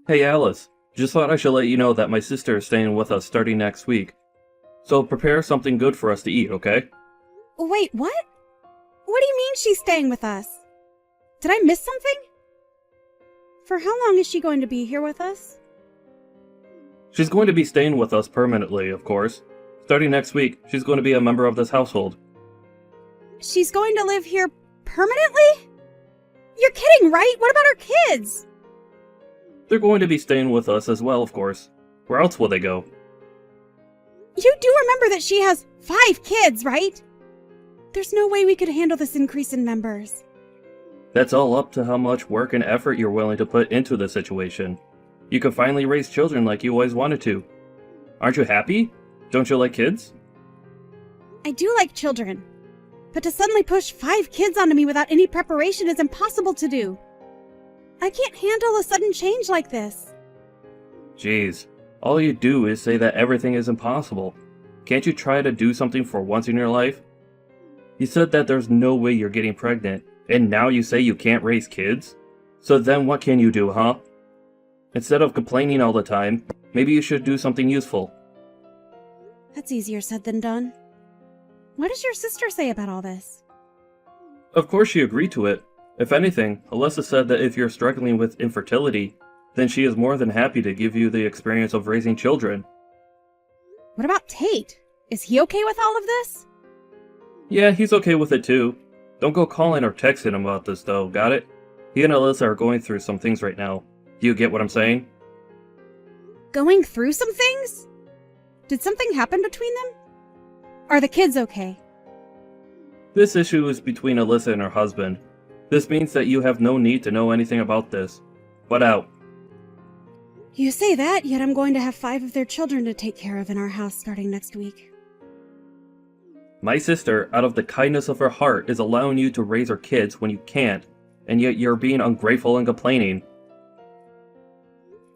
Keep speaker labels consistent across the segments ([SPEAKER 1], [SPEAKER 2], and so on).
[SPEAKER 1] Hey Alice, just thought I should let you know that my sister is staying with us starting next week. So prepare something good for us to eat, okay?
[SPEAKER 2] Wait, what? What do you mean she's staying with us? Did I miss something? For how long is she going to be here with us?
[SPEAKER 1] She's going to be staying with us permanently, of course. Starting next week, she's going to be a member of this household.
[SPEAKER 2] She's going to live here permanently? You're kidding, right? What about her kids?
[SPEAKER 1] They're going to be staying with us as well, of course. Where else will they go?
[SPEAKER 2] You do remember that she has 5 kids, right? There's no way we could handle this increase in members.
[SPEAKER 1] That's all up to how much work and effort you're willing to put into the situation. You can finally raise children like you always wanted to. Aren't you happy? Don't you like kids?
[SPEAKER 2] I do like children, but to suddenly push 5 kids onto me without any preparation is impossible to do. I can't handle a sudden change like this.
[SPEAKER 1] Jeez, all you do is say that everything is impossible. Can't you try to do something for once in your life? You said that there's no way you're getting pregnant, and now you say you can't raise kids? So then what can you do, huh? Instead of complaining all the time, maybe you should do something useful.
[SPEAKER 2] That's easier said than done. What does your sister say about all this?
[SPEAKER 1] Of course she agreed to it. If anything, Alyssa said that if you're struggling with infertility, then she is more than happy to give you the experience of raising children.
[SPEAKER 2] What about Tate? Is he okay with all of this?
[SPEAKER 1] Yeah, he's okay with it too. Don't go calling or texting him about this though, got it? He and Alyssa are going through some things right now. Do you get what I'm saying?
[SPEAKER 2] Going through some things? Did something happen between them? Are the kids okay?
[SPEAKER 1] This issue is between Alyssa and her husband. This means that you have no need to know anything about this. Butt out.
[SPEAKER 2] You say that, yet I'm going to have 5 of their children to take care of in our house starting next week.
[SPEAKER 1] My sister, out of the kindness of her heart, is allowing you to raise her kids when you can't, and yet you're being ungrateful and complaining.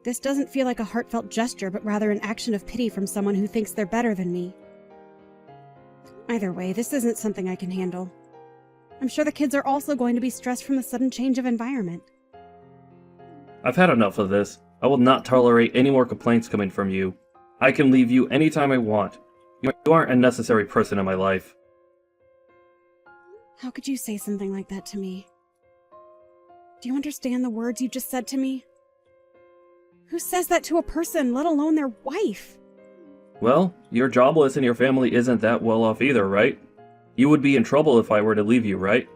[SPEAKER 2] This doesn't feel like a heartfelt gesture, but rather an action of pity from someone who thinks they're better than me. Either way, this isn't something I can handle. I'm sure the kids are also going to be stressed from the sudden change of environment.
[SPEAKER 1] I've had enough of this. I will not tolerate any more complaints coming from you. I can leave you anytime I want. You aren't a necessary person in my life.
[SPEAKER 2] How could you say something like that to me? Do you understand the words you just said to me? Who says that to a person, let alone their wife?
[SPEAKER 1] Well, you're jobless and your family isn't that well off either, right? You would be in trouble if I were to leave you, right?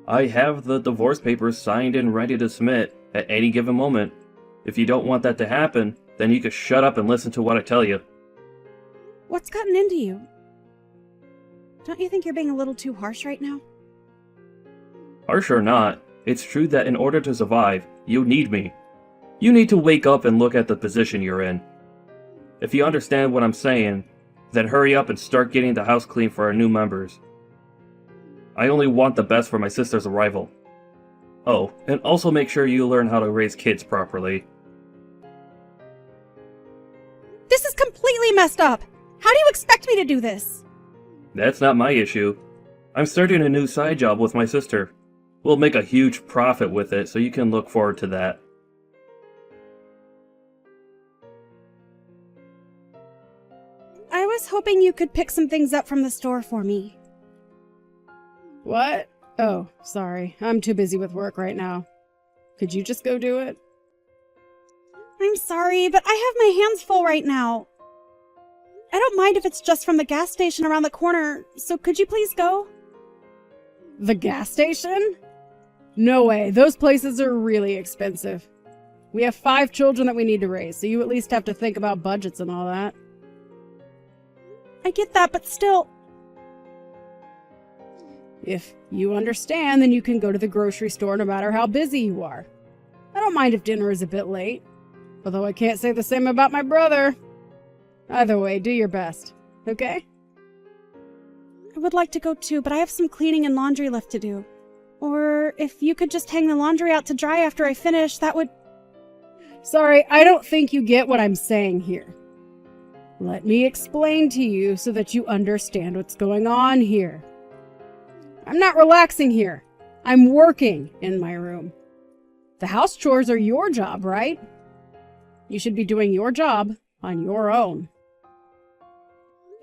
[SPEAKER 1] I have the divorce papers signed and ready to submit at any given moment. If you don't want that to happen, then you can shut up and listen to what I tell you.
[SPEAKER 2] What's gotten into you? Don't you think you're being a little too harsh right now?
[SPEAKER 1] Harsh or not, it's true that in order to survive, you need me. You need to wake up and look at the position you're in. If you understand what I'm saying, then hurry up and start getting the house clean for our new members. I only want the best for my sister's arrival. Oh, and also make sure you learn how to raise kids properly.
[SPEAKER 2] This is completely messed up! How do you expect me to do this?
[SPEAKER 1] That's not my issue. I'm starting a new side job with my sister. We'll make a huge profit with it, so you can look forward to that.
[SPEAKER 2] I was hoping you could pick some things up from the store for me.
[SPEAKER 3] What? Oh, sorry. I'm too busy with work right now. Could you just go do it?
[SPEAKER 2] I'm sorry, but I have my hands full right now. I don't mind if it's just from the gas station around the corner, so could you please go?
[SPEAKER 3] The gas station? No way. Those places are really expensive. We have 5 children that we need to raise, so you at least have to think about budgets and all that.
[SPEAKER 2] I get that, but still...
[SPEAKER 3] If you understand, then you can go to the grocery store no matter how busy you are. I don't mind if dinner is a bit late, although I can't say the same about my brother. Either way, do your best, okay?
[SPEAKER 2] I would like to go too, but I have some cleaning and laundry left to do. Or if you could just hang the laundry out to dry after I finish, that would...
[SPEAKER 3] Sorry, I don't think you get what I'm saying here. Let me explain to you so that you understand what's going on here. I'm not relaxing here. I'm working in my room. The house chores are your job, right? You should be doing your job on your own.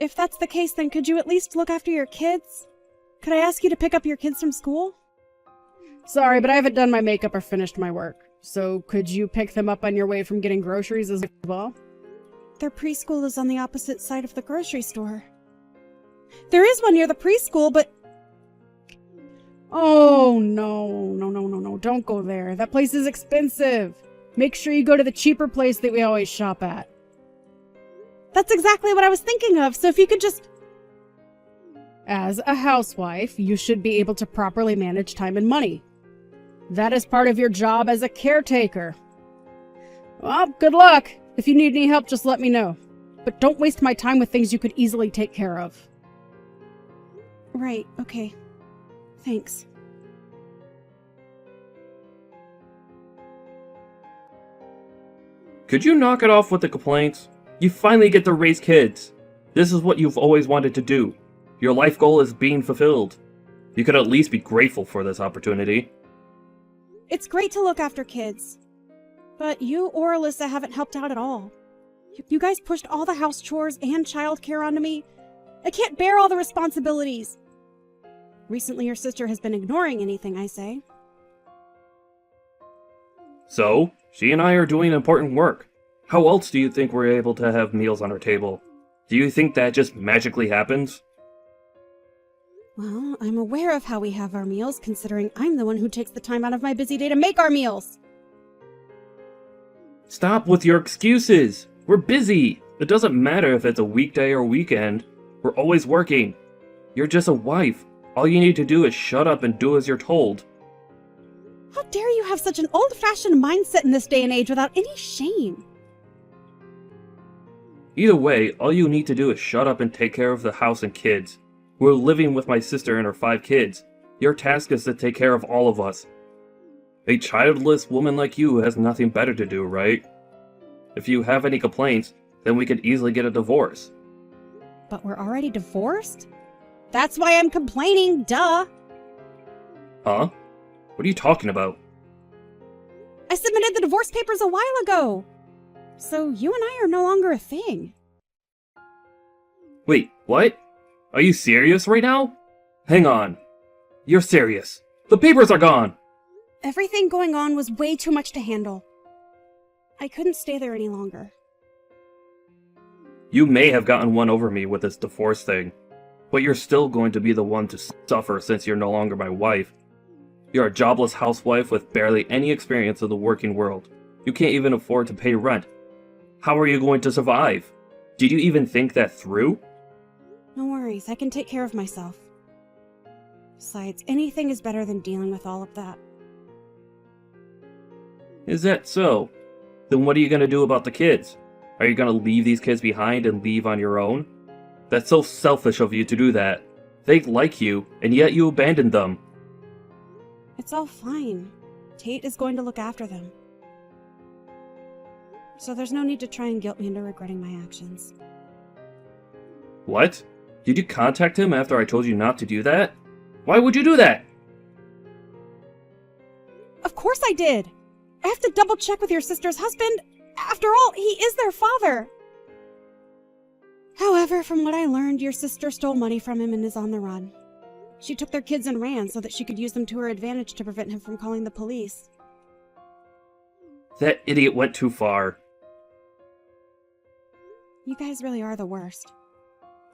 [SPEAKER 2] If that's the case, then could you at least look after your kids? Could I ask you to pick up your kids from school?
[SPEAKER 3] Sorry, but I haven't done my makeup or finished my work. So could you pick them up on your way from getting groceries as well?
[SPEAKER 2] Their preschool is on the opposite side of the grocery store. There is one near the preschool, but...
[SPEAKER 3] Oh, no. Don't go there. That place is expensive. Make sure you go to the cheaper place that we always shop at.
[SPEAKER 2] That's exactly what I was thinking of, so if you could just...
[SPEAKER 3] As a housewife, you should be able to properly manage time and money. That is part of your job as a caretaker. Well, good luck. If you need any help, just let me know. But don't waste my time with things you could easily take care of.
[SPEAKER 2] Right, okay. Thanks.
[SPEAKER 1] Could you knock it off with the complaints? You finally get to raise kids. This is what you've always wanted to do. Your life goal is being fulfilled. You could at least be grateful for this opportunity.
[SPEAKER 2] It's great to look after kids. But you or Alyssa haven't helped out at all. You guys pushed all the house chores and childcare onto me. I can't bear all the responsibilities. Recently, your sister has been ignoring anything I say.
[SPEAKER 1] So, she and I are doing important work. How else do you think we're able to have meals on our table? Do you think that just magically happens?
[SPEAKER 2] Well, I'm aware of how we have our meals, considering I'm the one who takes the time out of my busy day to make our meals.
[SPEAKER 1] Stop with your excuses! We're busy! It doesn't matter if it's a weekday or weekend. We're always working. You're just a wife. All you need to do is shut up and do as you're told.
[SPEAKER 2] How dare you have such an old-fashioned mindset in this day and age without any shame?
[SPEAKER 1] Either way, all you need to do is shut up and take care of the house and kids. We're living with my sister and her 5 kids. Your task is to take care of all of us. A childless woman like you has nothing better to do, right? If you have any complaints, then we could easily get a divorce.
[SPEAKER 2] But we're already divorced? That's why I'm complaining, duh!
[SPEAKER 1] Huh? What are you talking about?
[SPEAKER 2] I submitted the divorce papers a while ago! So you and I are no longer a thing.
[SPEAKER 1] Wait, what? Are you serious right now? Hang on. You're serious. The papers are gone!
[SPEAKER 2] Everything going on was way too much to handle. I couldn't stay there any longer.
[SPEAKER 1] You may have gotten one over me with this divorce thing, but you're still going to be the one to suffer since you're no longer my wife. You're a jobless housewife with barely any experience of the working world. You can't even afford to pay rent. How are you going to survive? Did you even think that through?
[SPEAKER 2] No worries, I can take care of myself. Besides, anything is better than dealing with all of that.
[SPEAKER 1] Is that so? Then what are you going to do about the kids? Are you going to leave these kids behind and leave on your own? That's so selfish of you to do that. They like you, and yet you abandoned them.
[SPEAKER 2] It's all fine. Tate is going to look after them. So there's no need to try and guilt me into regretting my actions.
[SPEAKER 1] What? Did you contact him after I told you not to do that? Why would you do that?
[SPEAKER 2] Of course I did! I have to double check with your sister's husband. After all, he is their father. However, from what I learned, your sister stole money from him and is on the run. She took their kids and ran so that she could use them to her advantage to prevent him from calling the police.
[SPEAKER 1] That idiot went too far.
[SPEAKER 2] You guys really are the worst.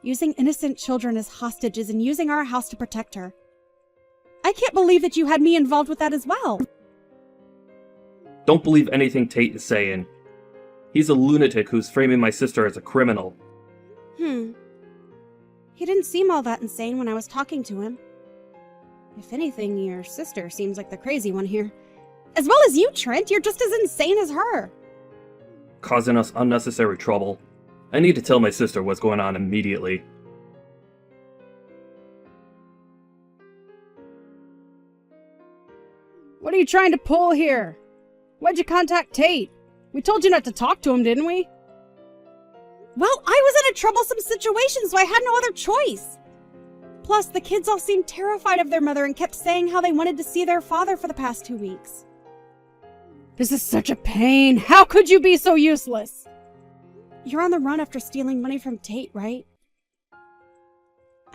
[SPEAKER 2] Using innocent children as hostages and using our house to protect her. I can't believe that you had me involved with that as well.
[SPEAKER 1] Don't believe anything Tate is saying. He's a lunatic who's framing my sister as a criminal.
[SPEAKER 2] He didn't seem all that insane when I was talking to him. If anything, your sister seems like the crazy one here. As well as you, Trent, you're just as insane as her.
[SPEAKER 1] Causing us unnecessary trouble. I need to tell my sister what's going on immediately.
[SPEAKER 3] What are you trying to pull here? Why'd you contact Tate? We told you not to talk to him, didn't we?
[SPEAKER 2] Well, I was in a troublesome situation, so I had no other choice. Plus, the kids all seemed terrified of their mother and kept saying how they wanted to see their father for the past 2 weeks.
[SPEAKER 3] This is such a pain. How could you be so useless?
[SPEAKER 2] You're on the run after stealing money from Tate, right?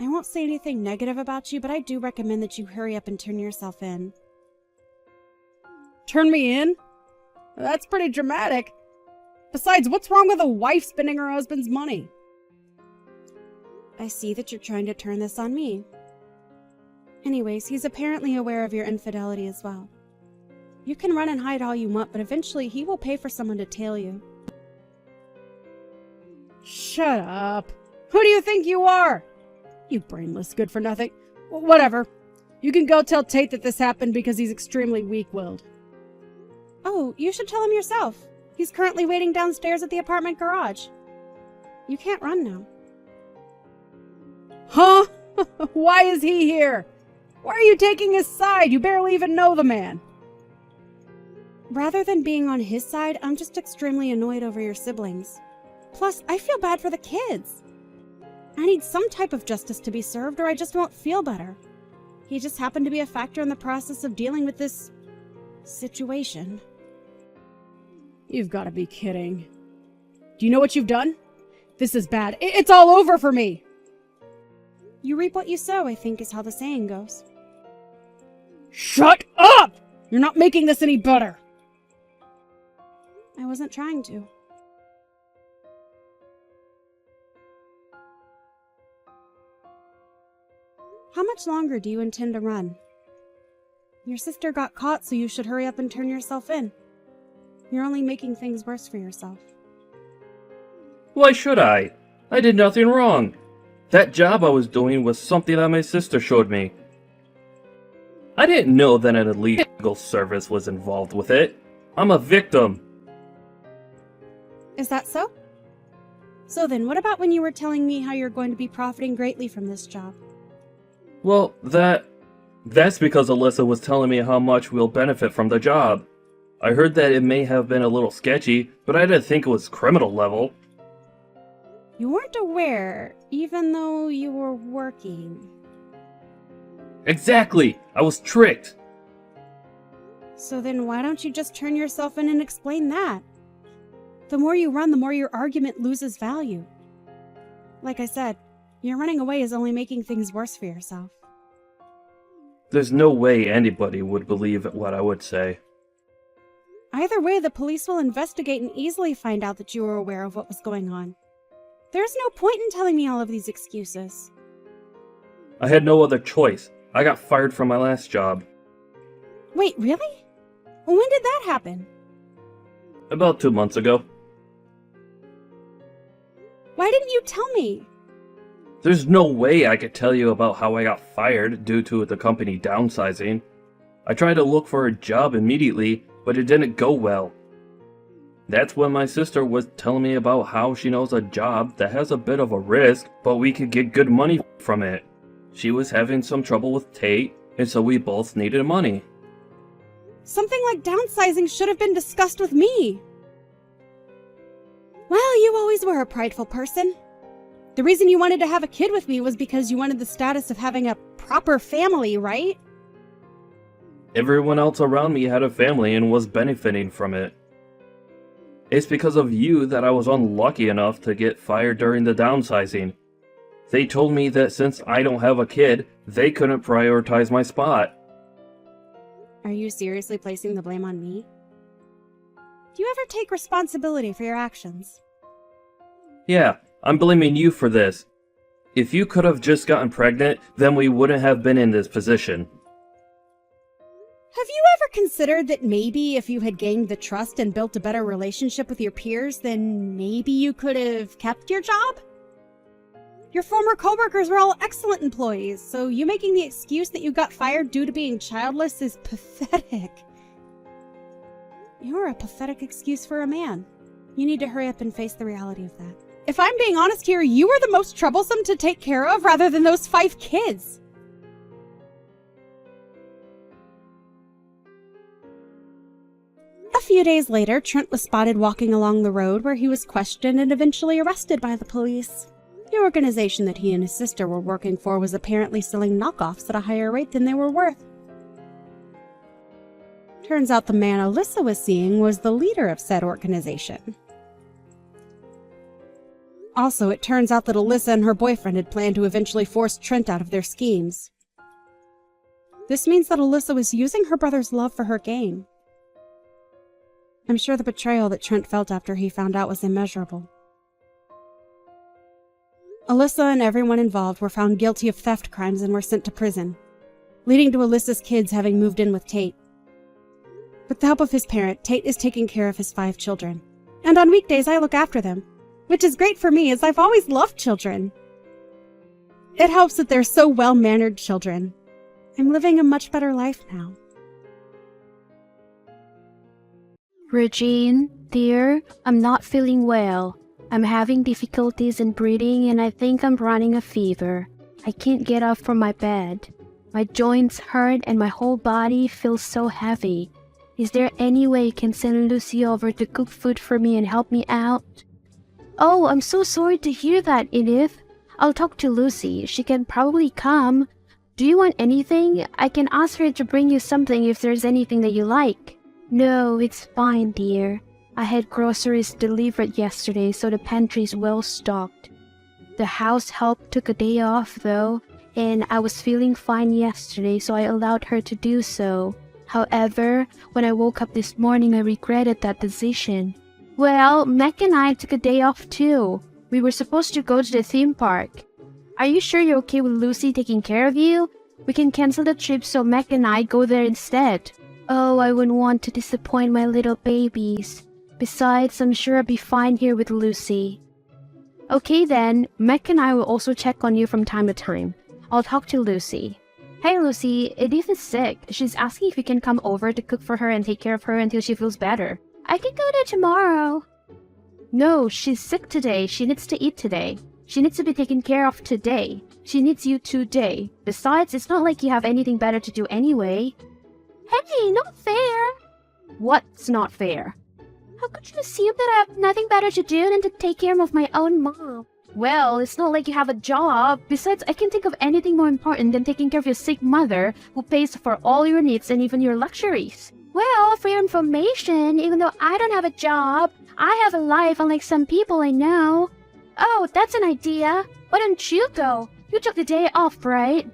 [SPEAKER 2] I won't say anything negative about you, but I do recommend that you hurry up and turn yourself in.
[SPEAKER 3] Turn me in? That's pretty dramatic. Besides, what's wrong with a wife spending her husband's money?
[SPEAKER 2] I see that you're trying to turn this on me. Anyways, he's apparently aware of your infidelity as well. You can run and hide all you want, but eventually he will pay for someone to tail you.
[SPEAKER 3] Shut up. Who do you think you are? You brainless good-for-nothing. Whatever. You can go tell Tate that this happened because he's extremely weak-willed.
[SPEAKER 2] Oh, you should tell him yourself. He's currently waiting downstairs at the apartment garage. You can't run now.
[SPEAKER 3] Huh? Why is he here? Why are you taking his side? You barely even know the man.
[SPEAKER 2] Rather than being on his side, I'm just extremely annoyed over your siblings. Plus, I feel bad for the kids. I need some type of justice to be served or I just won't feel better. He just happened to be a factor in the process of dealing with this situation.
[SPEAKER 3] You've got to be kidding. Do you know what you've done? This is bad. It's all over for me.
[SPEAKER 2] You reap what you sow, I think is how the saying goes.
[SPEAKER 3] Shut up! You're not making this any better.
[SPEAKER 2] I wasn't trying to. How much longer do you intend to run? Your sister got caught, so you should hurry up and turn yourself in. You're only making things worse for yourself.
[SPEAKER 1] Why should I? I did nothing wrong. That job I was doing was something that my sister showed me. I didn't know that an illegal service was involved with it. I'm a victim.
[SPEAKER 2] Is that so? So then, what about when you were telling me how you're going to be profiting greatly from this job?
[SPEAKER 1] Well, that's because Alyssa was telling me how much we'll benefit from the job. I heard that it may have been a little sketchy, but I didn't think it was criminal level.
[SPEAKER 2] You weren't aware, even though you were working.
[SPEAKER 1] Exactly! I was tricked!
[SPEAKER 2] So then why don't you just turn yourself in and explain that? The more you run, the more your argument loses value. Like I said, your running away is only making things worse for yourself.
[SPEAKER 1] There's no way anybody would believe what I would say.
[SPEAKER 2] Either way, the police will investigate and easily find out that you were aware of what was going on. There's no point in telling me all of these excuses.
[SPEAKER 1] I had no other choice. I got fired from my last job.
[SPEAKER 2] Wait, really? When did that happen?
[SPEAKER 1] About 2 months ago.
[SPEAKER 2] Why didn't you tell me?
[SPEAKER 1] There's no way I could tell you about how I got fired due to the company downsizing. I tried to look for a job immediately, but it didn't go well. That's when my sister was telling me about how she knows a job that has a bit of a risk, but we could get good money from it. She was having some trouble with Tate, and so we both needed money.
[SPEAKER 2] Something like downsizing should have been discussed with me. Well, you always were a prideful person. The reason you wanted to have a kid with me was because you wanted the status of having a proper family, right?
[SPEAKER 1] Everyone else around me had a family and was benefiting from it. It's because of you that I was unlucky enough to get fired during the downsizing. They told me that since I don't have a kid, they couldn't prioritize my spot.
[SPEAKER 2] Are you seriously placing the blame on me? Do you ever take responsibility for your actions?
[SPEAKER 1] Yeah, I'm blaming you for this. If you could have just gotten pregnant, then we wouldn't have been in this position.
[SPEAKER 2] Have you ever considered that maybe if you had gained the trust and built a better relationship with your peers, then maybe you could have kept your job? Your former coworkers were all excellent employees, so you making the excuse that you got fired due to being childless is pathetic. You're a pathetic excuse for a man. You need to hurry up and face the reality of that. If I'm being honest here, you were the most troublesome to take care of rather than those 5 kids. A few days later, Trent was spotted walking along the road where he was questioned and eventually arrested by the police. The organization that he and his sister were working for was apparently selling knockoffs at a higher rate than they were worth. Turns out the man Alyssa was seeing was the leader of said organization. Also, it turns out that Alyssa and her boyfriend had planned to eventually force Trent out of their schemes. This means that Alyssa was using her brother's love for her gain. I'm sure the betrayal that Trent felt after he found out was immeasurable. Alyssa and everyone involved were found guilty of theft crimes and were sent to prison, leading to Alyssa's kids having moved in with Tate. With the help of his parent, Tate is taking care of his 5 children. And on weekdays, I look after them, which is great for me as I've always loved children. It helps that they're so well-mannered children. I'm living a much better life now.
[SPEAKER 4] Regine, dear, I'm not feeling well. I'm having difficulties in breathing and I think I'm running a fever. I can't get up from my bed. My joints hurt and my whole body feels so heavy. Is there any way you can send Lucy over to cook food for me and help me out? Oh, I'm so sorry to hear that, Edith. I'll talk to Lucy. She can probably come. Do you want anything? I can ask her to bring you something if there's anything that you like. No, it's fine, dear. I had groceries delivered yesterday, so the pantry's well stocked. The house help took a day off, though, and I was feeling fine yesterday, so I allowed her to do so. However, when I woke up this morning, I regretted that decision. Well, Mac and I took a day off too. We were supposed to go to the theme park. Are you sure you're okay with Lucy taking care of you? We can cancel the trip so Mac and I go there instead. Oh, I wouldn't want to disappoint my little babies. Besides, I'm sure I'll be fine here with Lucy. Okay then, Mac and I will also check on you from time to time. I'll talk to Lucy. Hey Lucy, Edith is sick. She's asking if you can come over to cook for her and take care of her until she feels better. I can go there tomorrow. No, she's sick today. She needs to eat today. She needs to be taken care of today. She needs you today. Besides, it's not like you have anything better to do anyway. Hey, not fair. What's not fair? How could you assume that I have nothing better to do than to take care of my own mom? Well, it's not like you have a job. Besides, I can think of anything more important than taking care of your sick mother who pays for all your needs and even your luxuries. Well, for your information, even though I don't have a job, I have a life unlike some people I know. Oh, that's an idea. Why don't you go? You took the day off, right?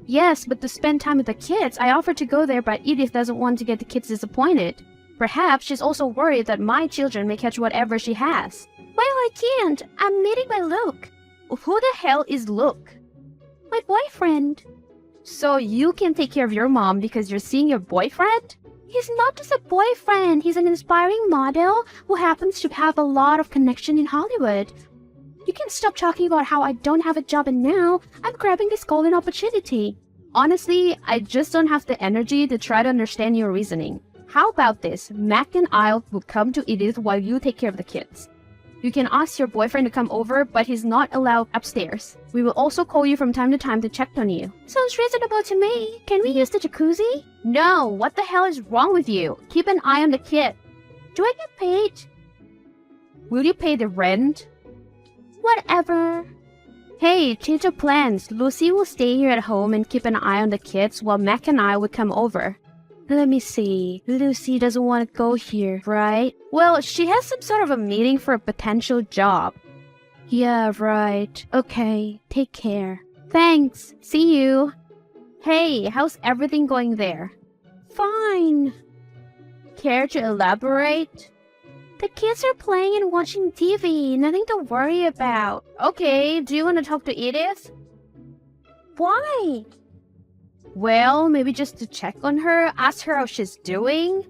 [SPEAKER 4] Yes, but to spend time with the kids, I offered to go there, but Edith doesn't want to get the kids disappointed. Perhaps she's also worried that my children may catch whatever she has. Well, I can't. I'm meeting my Luke. Who the hell is Luke? My boyfriend. So you can take care of your mom because you're seeing your boyfriend? He's not just a boyfriend. He's an inspiring model who happens to have a lot of connection in Hollywood. You can stop talking about how I don't have a job and now I'm grabbing this golden opportunity. Honestly, I just don't have the energy to try to understand your reasoning. How about this? Mac and I will come to Edith while you take care of the kids. You can ask your boyfriend to come over, but he's not allowed upstairs. We will also call you from time to time to check on you. Sounds reasonable to me. Can we use the jacuzzi? No, what the hell is wrong with you? Keep an eye on the kid. Do I get paid? Will you pay the rent? Whatever. Hey, change of plans. Lucy will stay here at home and keep an eye on the kids while Mac and I will come over. Let me see. Lucy doesn't want to go here, right? Well, she has some sort of a meeting for a potential job. Yeah, right. Okay, take care. Thanks. See you. Hey, how's everything going there? Fine. Care to elaborate? The kids are playing and watching TV. Nothing to worry about. Okay, do you want to talk to Edith? Why? Well, maybe just to check on her, ask her how she's doing.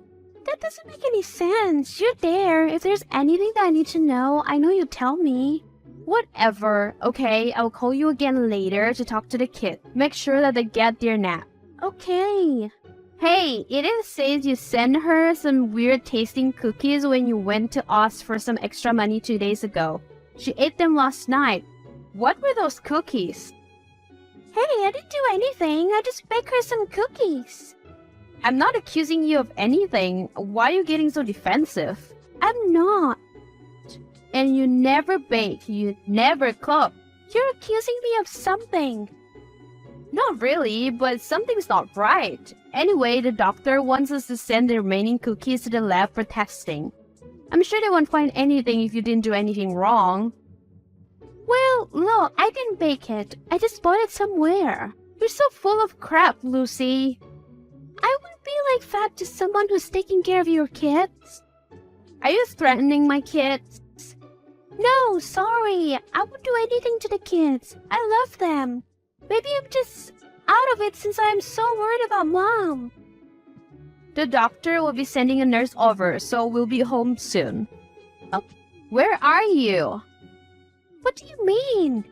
[SPEAKER 4] That doesn't make any sense. You're there. If there's anything that I need to know, I know you tell me. Whatever. Okay, I'll call you again later to talk to the kid. Make sure that they get their nap. Okay. Hey, Edith says you sent her some weird tasting cookies when you went to ask for some extra money 2 days ago. She ate them last night. What were those cookies? Hey, I didn't do anything. I just baked her some cookies. I'm not accusing you of anything. Why are you getting so defensive? I'm not. And you never bake. You never cook. You're accusing me of something. Not really, but something's not right. Anyway, the doctor wants us to send the remaining cookies to the lab for testing. I'm sure they won't find anything if you didn't do anything wrong. Well, look, I didn't bake it. I just bought it somewhere. You're so full of crap, Lucy. I wouldn't be like that to someone who's taking care of your kids. Are you threatening my kids? No, sorry. I won't do anything to the kids. I love them. Maybe I'm just out of it since I'm so worried about Mom. The doctor will be sending a nurse over, so we'll be home soon. Oh, where are you? What do you mean?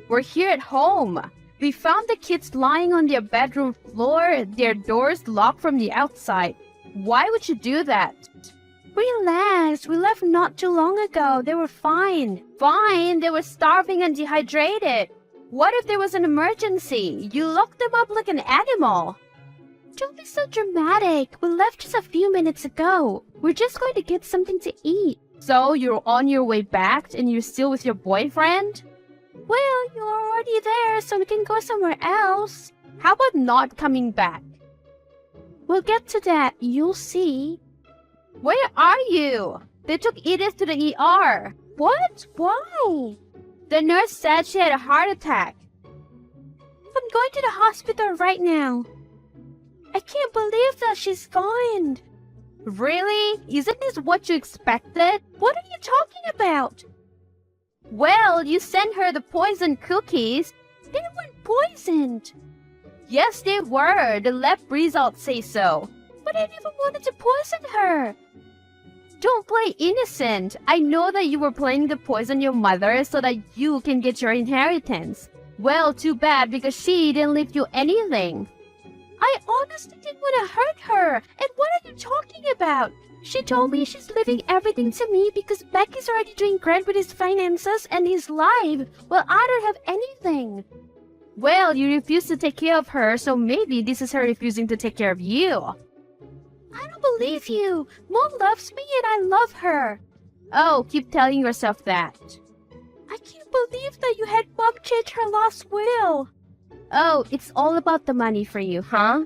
[SPEAKER 4] We're here at home. We found the kids lying on their bedroom floor, their doors locked from the outside. Why would you do that? Relax, we left not too long ago. They were fine. Fine, they were starving and dehydrated. What if there was an emergency? You locked them up like an animal. Don't be so dramatic. We left just a few minutes ago. We're just going to get something to eat. So you're on your way back and you're still with your boyfriend? Well, you're already there, so we can go somewhere else. How about not coming back? We'll get to that. You'll see. Where are you? They took Edith to the ER. What? Why? The nurse said she had a heart attack. I'm going to the hospital right now. I can't believe that she's gone. Really? Isn't this what you expected? What are you talking about? Well, you sent her the poisoned cookies. They weren't poisoned. Yes, they were. The lab results say so. But I never wanted to poison her. Don't play innocent. I know that you were planning to poison your mother so that you can get your inheritance. Well, too bad because she didn't leave you anything. I honestly didn't want to hurt her. And what are you talking about? She told me she's leaving everything to me because Becky's already doing great with his finances and his life, while I don't have anything. Well, you refuse to take care of her, so maybe this is her refusing to take care of you. I don't believe you. Mom loves me and I love her. Oh, keep telling yourself that. I can't believe that you had Mom change her last will. Oh, it's all about the money for you, huh?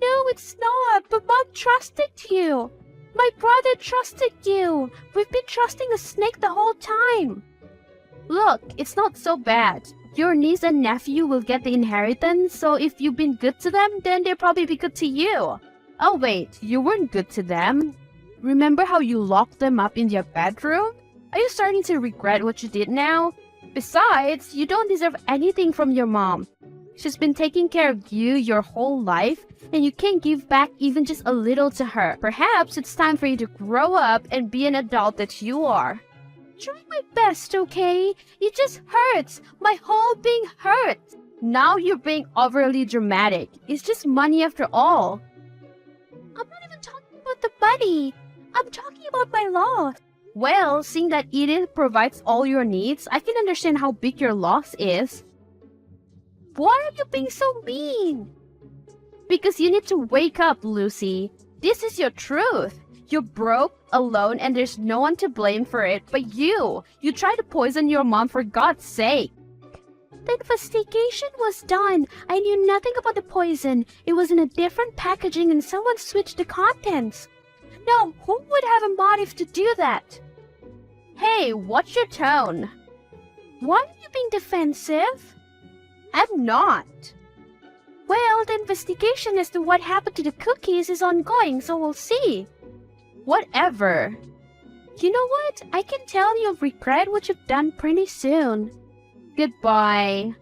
[SPEAKER 4] No, it's not, but Mom trusted you. My brother trusted you. We've been trusting the snake the whole time. Look, it's not so bad. Your niece and nephew will get the inheritance, so if you've been good to them, then they'll probably be good to you. Oh wait, you weren't good to them. Remember how you locked them up in their bedroom? Are you starting to regret what you did now? Besides, you don't deserve anything from your mom. She's been taking care of you your whole life, and you can't give back even just a little to her. Perhaps it's time for you to grow up and be an adult that you are. Trying my best, okay? It just hurts. My whole being hurts. Now you're being overly dramatic. It's just money after all. I'm not even talking about the money. I'm talking about my loss. Well, seeing that Edith provides all your needs, I can understand how big your loss is. Why are you being so mean? Because you need to wake up, Lucy. This is your truth. You're broke, alone, and there's no one to blame for it but you. You tried to poison your mom for God's sake. The investigation was done. I knew nothing about the poison. It was in a different packaging and someone switched the contents. No, who would have a motive to do that? Hey, watch your tone. Why are you being defensive? I'm not. Well, the investigation as to what happened to the cookies is ongoing, so we'll see. Whatever. You know what? I can tell you'll regret what you've done pretty soon. Goodbye.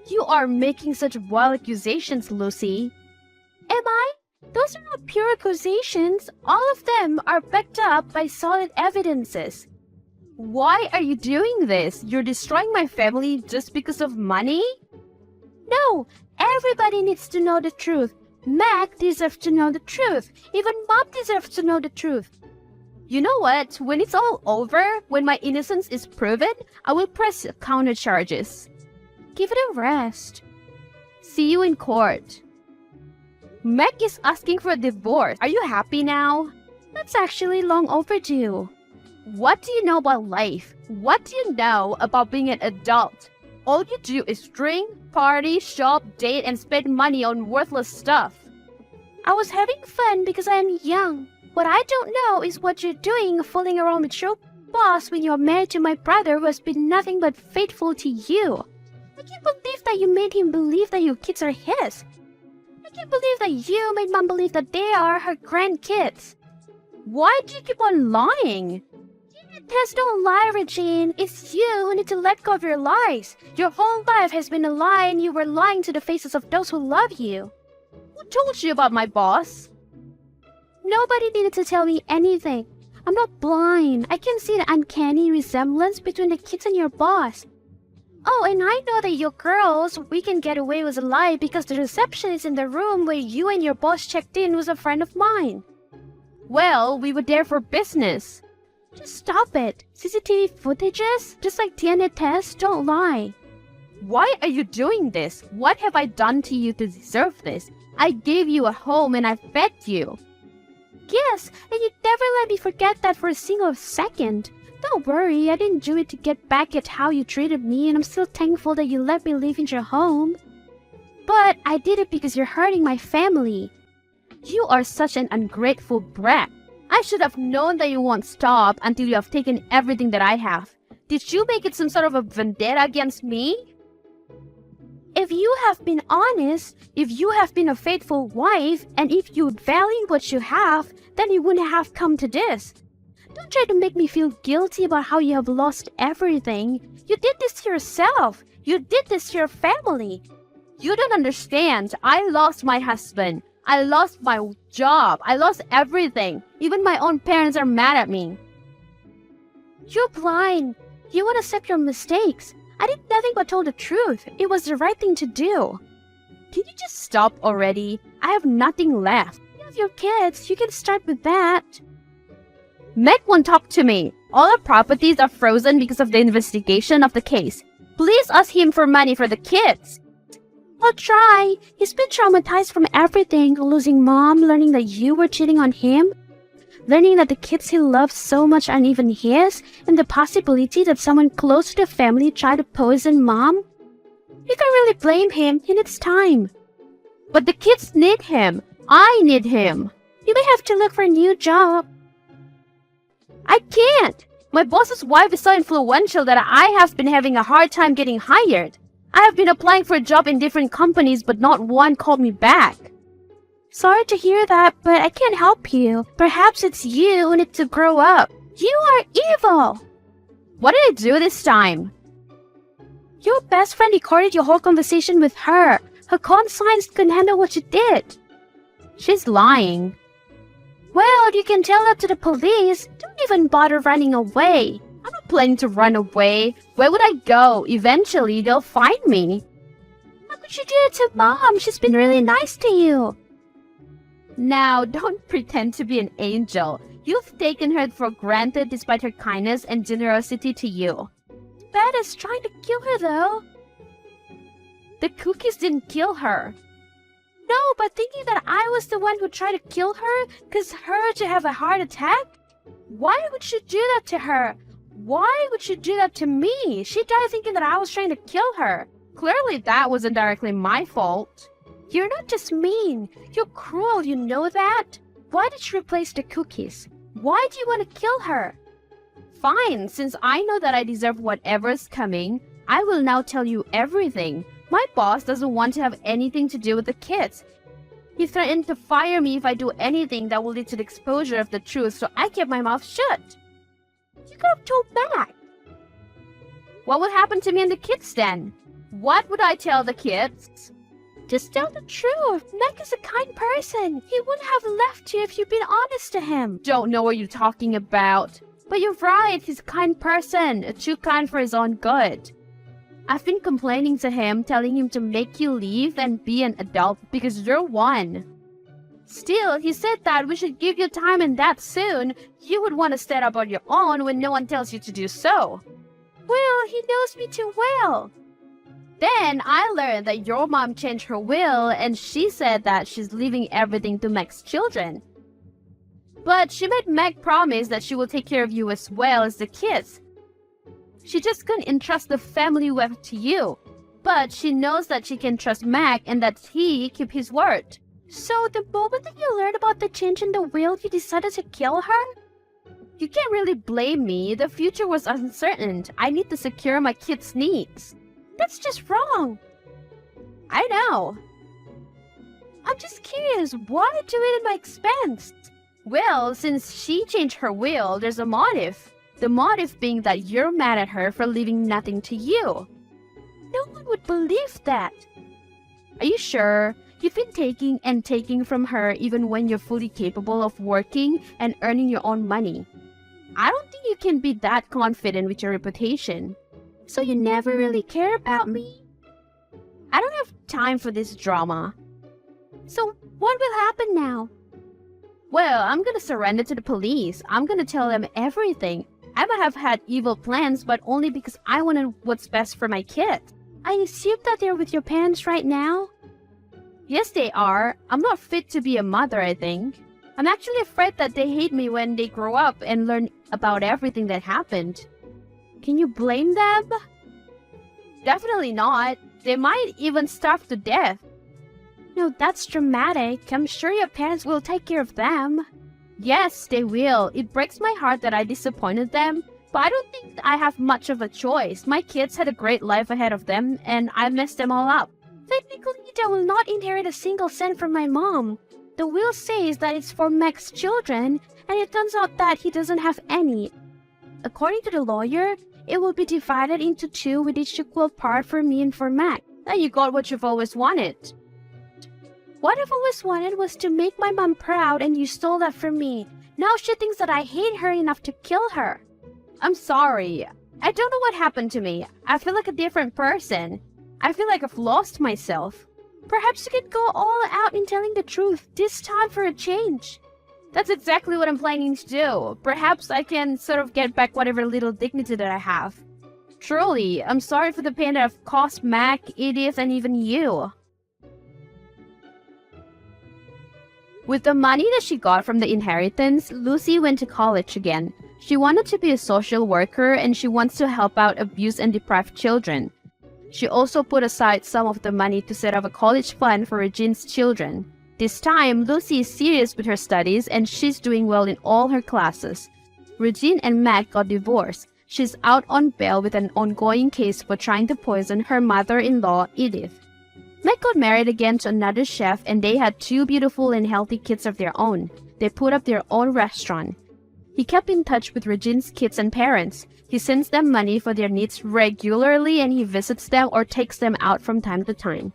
[SPEAKER 4] You are making such wild accusations, Lucy. Am I? Those are not pure accusations. All of them are backed up by solid evidences. Why are you doing this? You're destroying my family just because of money? No, everybody needs to know the truth. Mac deserves to know the truth. Even Mom deserves to know the truth. You know what? When it's all over, when my innocence is proven, I will press counter charges. Give it a rest. See you in court. Mac is asking for a divorce. Are you happy now? That's actually long overdue. What do you know about life? What do you know about being an adult? All you do is drink, party, shop, date, and spend money on worthless stuff. I was having fun because I am young. What I don't know is what you're doing fooling around with your boss when you're married to my brother who has been nothing but faithful to you. I can't believe that you made him believe that your kids are his. I can't believe that you made Mom believe that they are her grandkids. Why do you keep on lying? There's no lie, Regine. It's you who need to let go of your lies. Your whole life has been a lie and you were lying to the faces of those who love you. Who told you about my boss? Nobody needed to tell me anything. I'm not blind. I can see the uncanny resemblance between the kids and your boss. Oh, and I know that your girls, we can get away with a lie because the receptionist in the room where you and your boss checked in was a friend of mine. Well, we were there for business. Just stop it. CCTV footages, just like DNA tests, don't lie. Why are you doing this? What have I done to you to deserve this? I gave you a home and I fed you. Yes, and you never let me forget that for a single second. Don't worry, I didn't do it to get back at how you treated me, and I'm still thankful that you let me live in your home. But I did it because you're hurting my family. You are such an ungrateful brat. I should have known that you won't stop until you have taken everything that I have. Did you make it some sort of a vendetta against me? If you have been honest, if you have been a faithful wife, and if you value what you have, then you wouldn't have come to this. Don't try to make me feel guilty about how you have lost everything. You did this to yourself. You did this to your family. You don't understand. I lost my husband. I lost my job. I lost everything. Even my own parents are mad at me. You're blind. You won't accept your mistakes. I did nothing but told the truth. It was the right thing to do. Can you just stop already? I have nothing left. You have your kids. You can start with that. Meg won't talk to me. All our properties are frozen because of the investigation of the case. Please ask him for money for the kids. I'll try. He's been traumatized from everything. Losing Mom, learning that you were cheating on him, learning that the kids he loves so much aren't even his, and the possibility that someone close to the family tried to poison Mom. You can't really blame him. He needs time. But the kids need him. I need him. You may have to look for a new job. I can't. My boss's wife is so influential that I have been having a hard time getting hired. I have been applying for a job in different companies, but not one called me back. Sorry to hear that, but I can't help you. Perhaps it's you who need to grow up. You are evil. What did I do this time? Your best friend recorded your whole conversation with her. Her conscience couldn't handle what you did. She's lying. Well, you can tell that to the police. Don't even bother running away. I'm not planning to run away. Where would I go? Eventually, they'll find me. How could you do it to Mom? She's been really nice to you. Now, don't pretend to be an angel. You've taken her for granted despite her kindness and generosity to you. Bad is trying to kill her, though. The cookies didn't kill her. No, but thinking that I was the one who tried to kill her caused her to have a heart attack? Why would you do that to her? Why would you do that to me? She died thinking that I was trying to kill her. Clearly that wasn't directly my fault. You're not just mean. You're cruel, you know that? Why did you replace the cookies? Why do you want to kill her? Fine, since I know that I deserve whatever's coming, I will now tell you everything. My boss doesn't want to have anything to do with the kids. He threatened to fire me if I do anything that will lead to the exposure of the truth, so I kept my mouth shut. You could have told Mac. What would happen to me and the kids then? What would I tell the kids? Just tell the truth. Mac is a kind person. He wouldn't have left you if you'd been honest to him. Don't know what you're talking about. But you're right, he's a kind person. Too kind for his own good. I've been complaining to him, telling him to make you leave and be an adult because you're one. Still, he said that we should give you time and that soon you would want to stand up on your own when no one tells you to do so. Well, he knows me too well. Then I learned that your mom changed her will and she said that she's leaving everything to Meg's children. But she made Meg promise that she will take care of you as well as the kids. She just couldn't entrust the family wealth to you. But she knows that she can trust Mac and that he keep his word. So the moment that you learned about the change in the will, you decided to kill her? You can't really blame me. The future was uncertain. I need to secure my kids' needs. That's just wrong. I know. I'm just curious, why do it at my expense? Well, since she changed her will, there's a motive. The motive being that you're mad at her for leaving nothing to you. No one would believe that. Are you sure? You've been taking and taking from her even when you're fully capable of working and earning your own money. I don't think you can be that confident with your reputation. So you never really care about me? I don't have time for this drama. So what will happen now? Well, I'm gonna surrender to the police. I'm gonna tell them everything. I might have had evil plans, but only because I wanted what's best for my kid. I assume that they're with your parents right now? Yes, they are. I'm not fit to be a mother, I think. I'm actually afraid that they hate me when they grow up and learn about everything that happened. Can you blame them? Definitely not. They might even starve to death. No, that's dramatic. I'm sure your parents will take care of them. Yes, they will. It breaks my heart that I disappointed them, but I don't think I have much of a choice. My kids had a great life ahead of them, and I messed them all up. Technically, they will not inherit a single cent from my mom. The will says that it's for Mac's children, and it turns out that he doesn't have any. According to the lawyer, it will be divided into two with each equal part for me and for Mac. Then you got what you've always wanted. What I've always wanted was to make my mom proud, and you stole that from me. Now she thinks that I hate her enough to kill her. I'm sorry. I don't know what happened to me. I feel like a different person. I feel like I've lost myself. Perhaps you can go all out in telling the truth, this time for a change. That's exactly what I'm planning to do. Perhaps I can sort of get back whatever little dignity that I have. Truly, I'm sorry for the pain that I've caused Mac, Edith, and even you. With the money that she got from the inheritance, Lucy went to college again. She wanted to be a social worker and she wants to help out abused and deprived children. She also put aside some of the money to set up a college fund for Regine's children. This time, Lucy is serious with her studies and she's doing well in all her classes. Regine and Mac got divorced. She's out on bail with an ongoing case for trying to poison her mother-in-law, Edith. Mac got married again to another chef and they had 2 beautiful and healthy kids of their own. They put up their own restaurant. He kept in touch with Regine's kids and parents. He sends them money for their needs regularly and he visits them or takes them out from time to time.